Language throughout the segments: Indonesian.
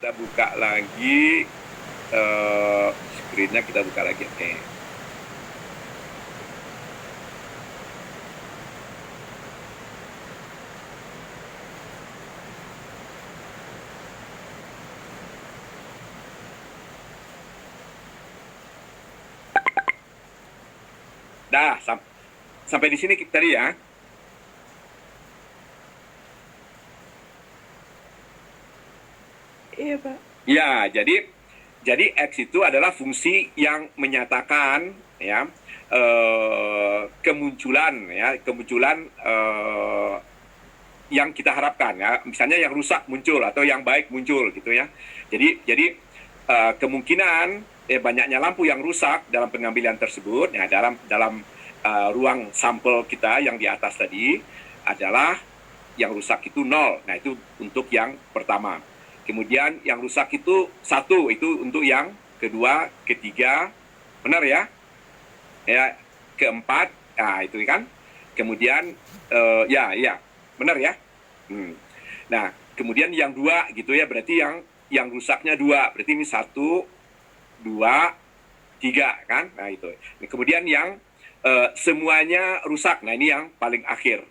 kita buka lagi screen-nya, kita buka lagi. Oke. Dah, sampai di sini tadi ya. Iya, Pak. Ya, jadi X itu adalah fungsi yang menyatakan ya kemunculan yang kita harapkan ya. Misalnya yang rusak muncul atau yang baik muncul gitu ya. Jadi kemungkinan banyaknya lampu yang rusak dalam pengambilan tersebut ya, dalam ruang sampel kita yang di atas tadi adalah yang rusak itu 0. Nah, itu untuk yang pertama. Kemudian yang rusak itu 1, itu untuk yang kedua, ketiga, benar ya? Ya, keempat, nah itu kan. Kemudian ya, benar ya? Nah, kemudian yang 2 gitu ya, berarti yang rusaknya 2, berarti ini 1, 2, 3 kan? Nah itu. Kemudian yang semuanya rusak, nah ini yang paling akhir.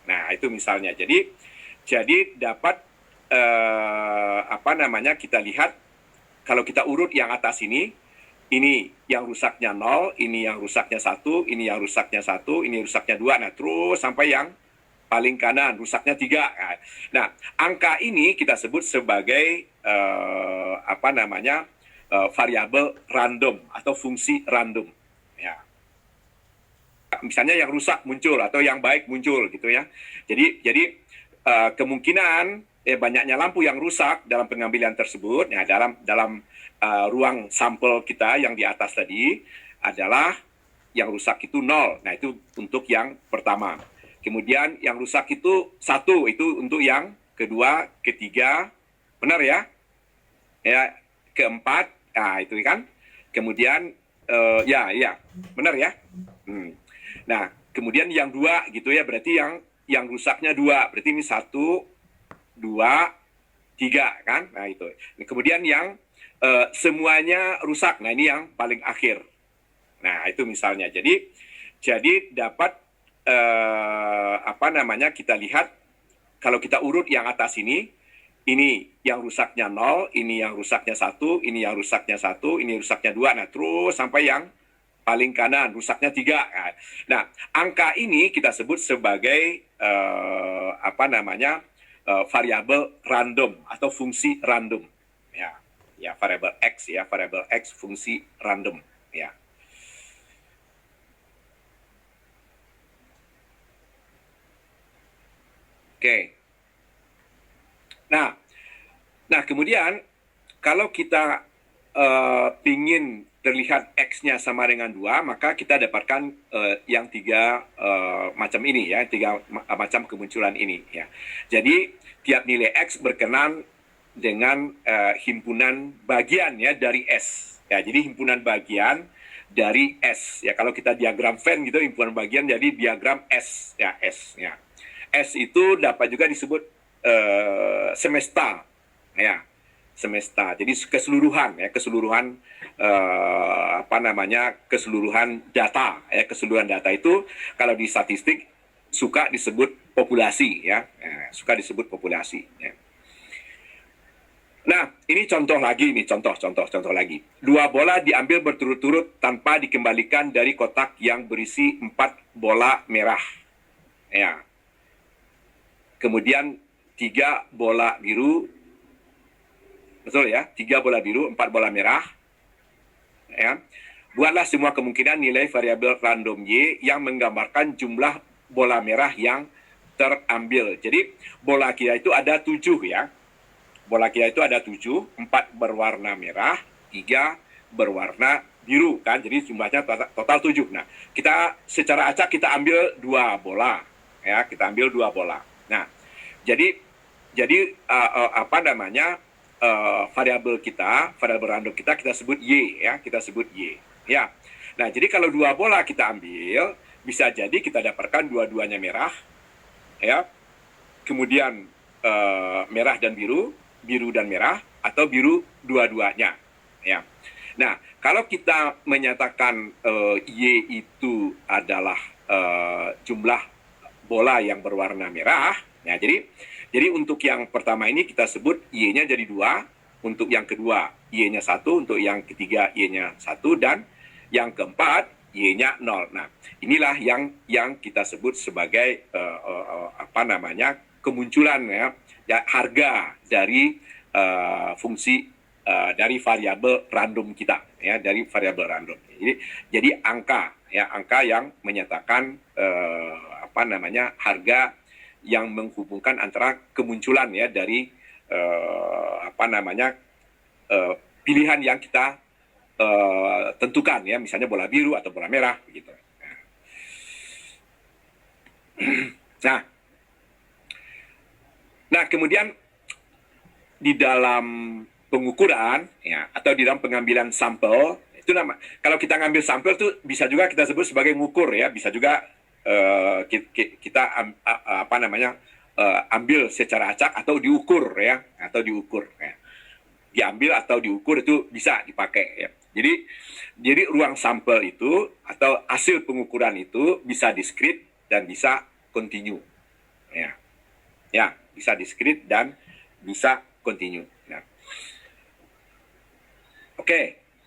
Nah itu misalnya. Jadi dapat kita lihat kalau kita urut yang atas ini yang rusaknya 0, ini yang rusaknya 1, ini yang rusaknya 1, ini rusaknya 2, nah terus sampai yang paling kanan rusaknya 3. Nah, angka ini kita sebut sebagai variabel random atau fungsi random. Ya. Misalnya yang rusak muncul atau yang baik muncul gitu ya. Jadi kemungkinan banyaknya lampu yang rusak dalam pengambilan tersebut ya, dalam ruang sampel kita yang di atas tadi adalah yang rusak itu 0. Nah, itu untuk yang pertama. Kemudian yang rusak itu 1, itu untuk yang kedua, ketiga, benar ya? Ya, keempat, nah itu kan. Kemudian ya, benar ya? Nah, kemudian yang 2 gitu ya, berarti yang rusaknya 2, berarti ini 1, 2, 3 kan? Nah itu. Kemudian yang semuanya rusak, nah ini yang paling akhir. Nah itu misalnya. Jadi dapat kita lihat kalau kita urut yang atas ini yang rusaknya 0, ini yang rusaknya 1, ini yang rusaknya 1, ini rusaknya 2, nah terus sampai yang paling kanan rusaknya 3. Nah, angka ini kita sebut sebagai variabel random atau fungsi random. Ya, variabel X ya, variabel X fungsi random ya. Oke. Nah kemudian kalau kita ingin terlihat X-nya sama dengan 2, maka kita dapatkan yang 3 macam ini ya, 3 macam kemunculan ini ya. Jadi tiap nilai X berkenan dengan himpunan bagian ya dari S. Ya, jadi himpunan bagian dari S ya. Kalau kita diagram Venn gitu, himpunan bagian jadi diagram S ya, S ya. S itu dapat juga disebut semesta ya, semesta. Jadi keseluruhan ya, keseluruhan data ya. Keseluruhan data itu kalau di statistik suka disebut populasi ya, suka disebut populasi ya. Nah, ini contoh lagi nih, contoh lagi. 2 bola diambil berturut-turut tanpa dikembalikan dari kotak yang berisi 4 bola merah ya. Kemudian 3 bola biru, betul ya, 3 bola biru, 4 bola merah. Ya. Buatlah semua kemungkinan nilai variabel random Y yang menggambarkan jumlah bola merah yang terambil. Jadi bola kita itu ada 7 ya. Bola kita itu ada 7, 4 berwarna merah, 3 berwarna biru kan. Jadi jumlahnya total 7. Nah, kita secara acak kita ambil 2 bola ya, kita ambil 2 bola. Nah, jadi variabel random kita sebut Y ya, kita sebut Y ya. Nah, jadi kalau 2 bola kita ambil, bisa jadi kita dapatkan dua-duanya merah ya. Kemudian merah dan biru dan merah, atau biru dua-duanya. Ya. Nah, kalau kita menyatakan Y itu adalah jumlah bola yang berwarna merah, nah jadi untuk yang pertama ini kita sebut Y-nya jadi 2, untuk yang kedua Y-nya 1, untuk yang ketiga Y-nya 1, dan yang keempat Y-nya 0. Nah, inilah yang kita sebut sebagai kemunculan harga dari fungsi dari variabel random kita, ya, dari variabel random. Jadi angka yang menyatakan harga yang menghubungkan antara kemunculan ya dari pilihan yang kita tentukan, ya, misalnya bola biru atau bola merah begitu. Nah, kemudian di dalam pengukuran, ya, atau di dalam pengambilan sampel, itu kalau kita ngambil sampel tuh bisa juga kita sebut sebagai ngukur, ya, bisa juga kita ambil secara acak atau diukur, ya, diambil atau diukur itu bisa dipakai, ya. Jadi ruang sampel itu atau hasil pengukuran itu bisa diskrit dan bisa kontinu, ya, bisa diskrit dan bisa kontinu. Nah, oke.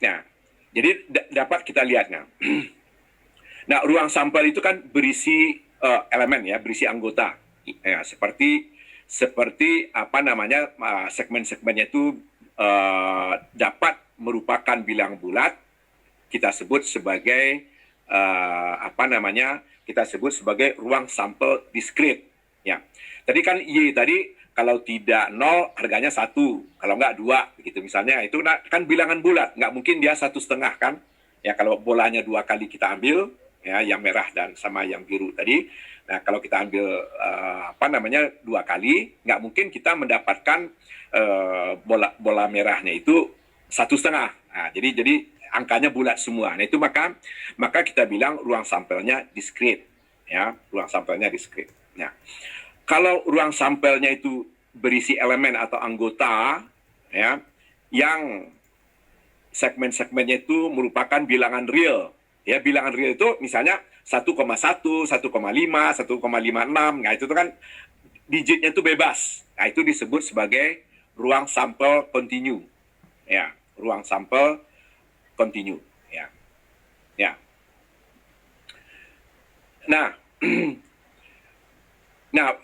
Nah, jadi dapat kita lihatnya. Nah, ruang sampel itu kan berisi elemen, ya, berisi anggota, ya, seperti segmen-segmennya itu dapat merupakan bilang bulat, kita sebut sebagai kita sebut sebagai ruang sampel diskrit, ya. Tadi kan Y tadi kalau tidak 0 harganya 1, kalau enggak 2 begitu misalnya, itu kan bilangan bulat, nggak mungkin dia 1,5 kan, ya, kalau bolanya 2 kali kita ambil, ya, yang merah dan sama yang biru tadi. Nah, kalau kita ambil 2 kali, nggak mungkin kita mendapatkan bola merahnya itu 1,5. Nah, jadi angkanya bulat semua. Nah, itu maka kita bilang ruang sampelnya diskrit, ya, ruang sampelnya diskrit. Nah, kalau ruang sampelnya itu berisi elemen atau anggota, ya, yang segmen-segmennya itu merupakan bilangan real. Ya, bilangan real itu misalnya 1,1, 1,5, 1,56. Nah, itu kan digitnya itu bebas. Nah, itu disebut sebagai ruang sampel kontinu. Ya, ruang sampel kontinu, ya. Ya. Nah,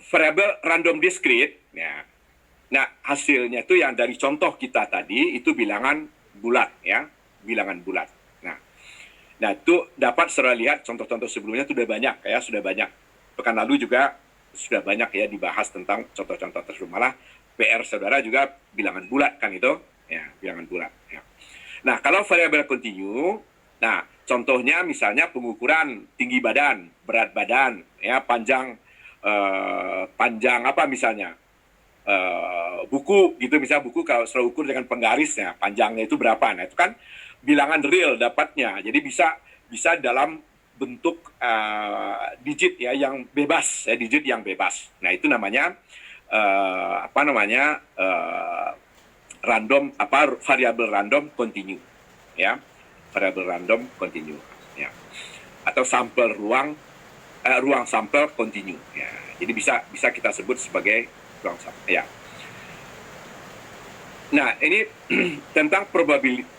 variabel random discrete, ya. Nah, hasilnya itu yang dari contoh kita tadi itu bilangan bulat, ya, bilangan bulat. Nah, itu dapat saudara lihat contoh-contoh sebelumnya itu sudah banyak, ya, sudah banyak. Pekan lalu juga sudah banyak, ya, dibahas tentang contoh-contoh tersebut. Malah PR saudara juga bilangan bulat kan itu, ya, bilangan bulat. Ya. Nah, kalau variabel kontinu, nah, contohnya misalnya pengukuran tinggi badan, berat badan, ya, panjang apa misalnya, buku gitu, misalnya buku kalau selalu ukur dengan penggarisnya, panjangnya itu berapa. Nah, itu kan bilangan real dapatnya. Jadi bisa dalam bentuk digit, ya, yang bebas, ya, digit yang bebas. Nah, itu namanya variabel random kontinu, ya, variabel random kontinu, ya, atau sampel ruang sampel kontinu, ya. Jadi bisa kita sebut sebagai ruang sampel, ya. Nah, ini tentang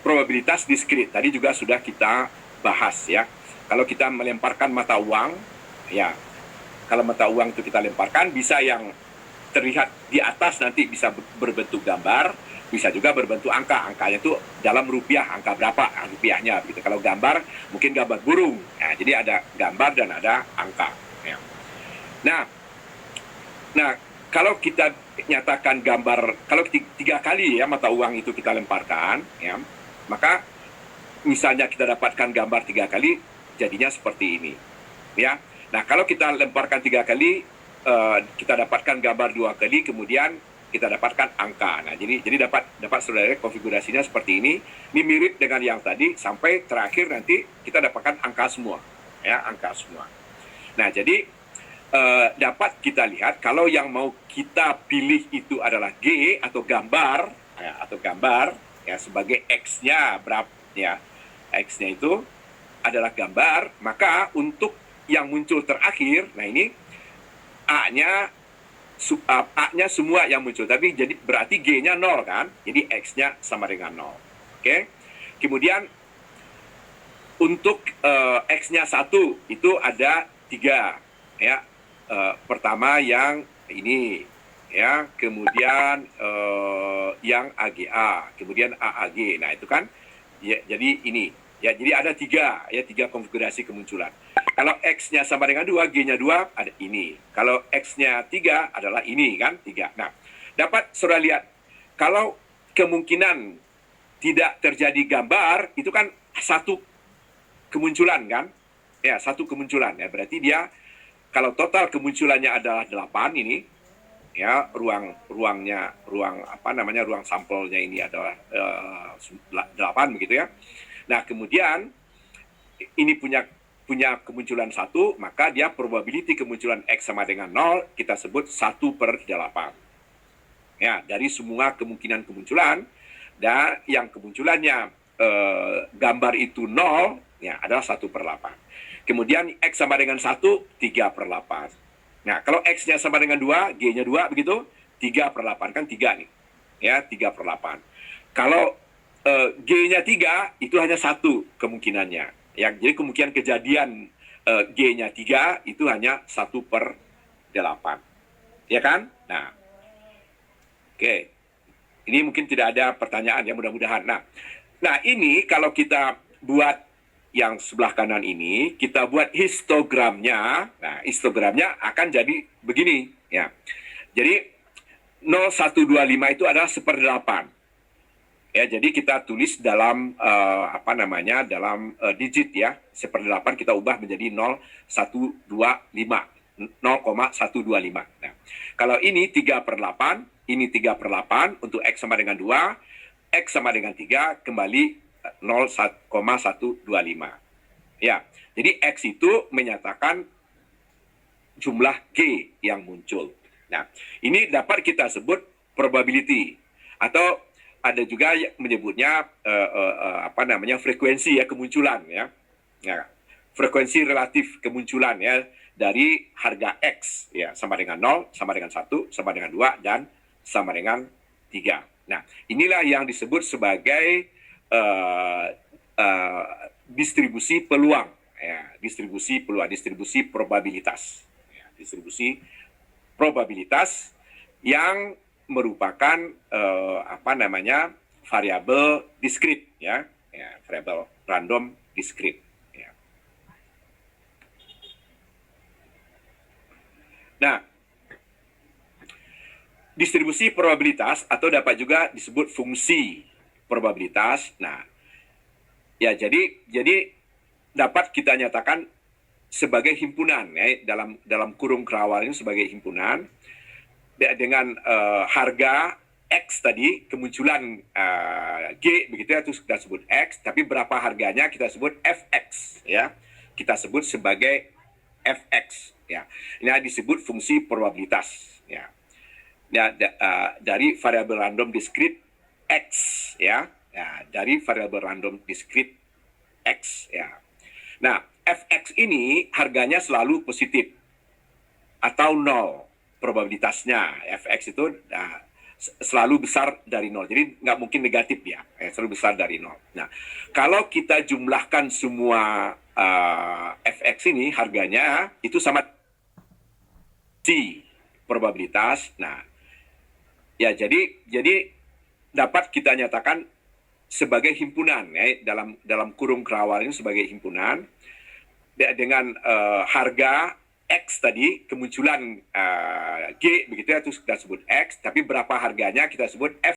probabilitas diskrit tadi juga sudah kita bahas, ya. Kalau kita melemparkan mata uang, ya, kalau mata uang itu kita lemparkan, bisa yang terlihat di atas nanti bisa berbentuk gambar, bisa juga berbentuk angka. Angkanya itu dalam rupiah, angka berapa rupiahnya gitu. Kalau gambar mungkin gambar burung. Nah, jadi ada gambar dan ada angka, ya. Nah, kalau kita nyatakan gambar, kalau 3 kali, ya, mata uang itu kita lemparkan, ya, maka misalnya kita dapatkan gambar 3 kali, jadinya seperti ini, ya. Nah, kalau kita lemparkan 3 kali, kita dapatkan gambar 2 kali, kemudian kita dapatkan angka. Nah, jadi dapat saudara konfigurasinya seperti ini. Ini mirip dengan yang tadi, sampai terakhir nanti kita dapatkan angka semua, ya, angka semua. Nah, jadi dapat kita lihat kalau yang mau kita pilih itu adalah G atau gambar ya, atau gambar ya sebagai X-nya berapa ya. X-nya itu adalah gambar, maka untuk yang muncul terakhir, nah ini A-nya A-nya semua yang muncul, tapi jadi berarti G-nya 0 kan, jadi X-nya sama dengan 0. Oke. Kemudian untuk X-nya 1 itu ada 3 ya. Pertama yang ini ya, kemudian yang AGA, kemudian AAG. Nah, itu kan ya, jadi ini ya, jadi ada 3 konfigurasi kemunculan. Kalau X-nya sama dengan 2, G-nya 2, ada ini. Kalau X-nya 3 adalah ini kan, 3. Nah, dapat saudara lihat, kalau kemungkinan tidak terjadi gambar, itu kan satu kemunculan kan? Ya, satu kemunculan. Ya, berarti dia, kalau total kemunculannya adalah 8 ini, ya, ruang sampelnya ini adalah 8 begitu ya. Nah, kemudian ini punya kemunculan 1, maka dia probability kemunculan X sama dengan 0 kita sebut 1/8. Ya, dari semua kemungkinan kemunculan, dan yang kemunculannya gambar itu 0, ya, adalah 1/8. Kemudian X sama dengan 1, 3/8. Nah, kalau X-nya sama dengan 2, G-nya 2, begitu, 3/8, kan 3 nih. Ya, 3/8. Kalau G-nya 3, itu hanya 1 kemungkinannya. Ya, jadi kemungkinan kejadian G-nya 3 itu hanya 1/8. Ya kan? Nah, oke. Ini mungkin tidak ada pertanyaan ya, mudah-mudahan. Nah, ini kalau kita buat yang sebelah kanan ini, kita buat histogramnya. Nah, histogramnya akan jadi begini ya. Jadi 0,125 itu adalah 1/8. Ya, jadi kita tulis dalam dalam digit ya. 1/8 kita ubah menjadi 0,125. 0,125. Nah, kalau ini 3/8, ini 3/8 untuk X sama dengan 2, X sama dengan 3, kembali 0,125. Ya, jadi X itu menyatakan jumlah G yang muncul. Nah, ini dapat kita sebut probability, atau ada juga yang menyebutnya frekuensi ya kemunculan ya. Ya, frekuensi relatif kemunculan ya dari harga X ya, sama dengan 0, sama dengan 1, sama dengan 2, dan sama dengan 3. Nah, inilah yang disebut sebagai distribusi peluang ya, distribusi probabilitas ya, distribusi probabilitas yang merupakan variabel diskrit ya, variabel random diskrit ya. Nah, distribusi probabilitas atau dapat juga disebut fungsi probabilitas. Nah, ya, jadi dapat kita nyatakan sebagai himpunan ya, dalam kurung kerawal ini sebagai himpunan dengan harga X tadi, kemunculan G begitu ya, itu kita sebut X, tapi berapa harganya kita sebut Fx ya, kita sebut sebagai Fx ya. Ini disebut fungsi probabilitas ya. Nah, dari variabel random diskrit X ya. Ya, dari variabel random diskrit X ya. Nah, Fx ini harganya selalu positif atau 0 probabilitasnya. Fx itu selalu besar dari 0. Jadi nggak mungkin negatif ya. Selalu besar dari 0. Nah, kalau kita jumlahkan semua Fx ini harganya itu sama C probabilitas. Nah, ya, jadi dapat kita nyatakan sebagai himpunan ya, dalam kurung kerawal ini sebagai himpunan dengan harga X tadi, kemunculan G begitu ya, itu kita sebut X, tapi berapa harganya kita sebut F.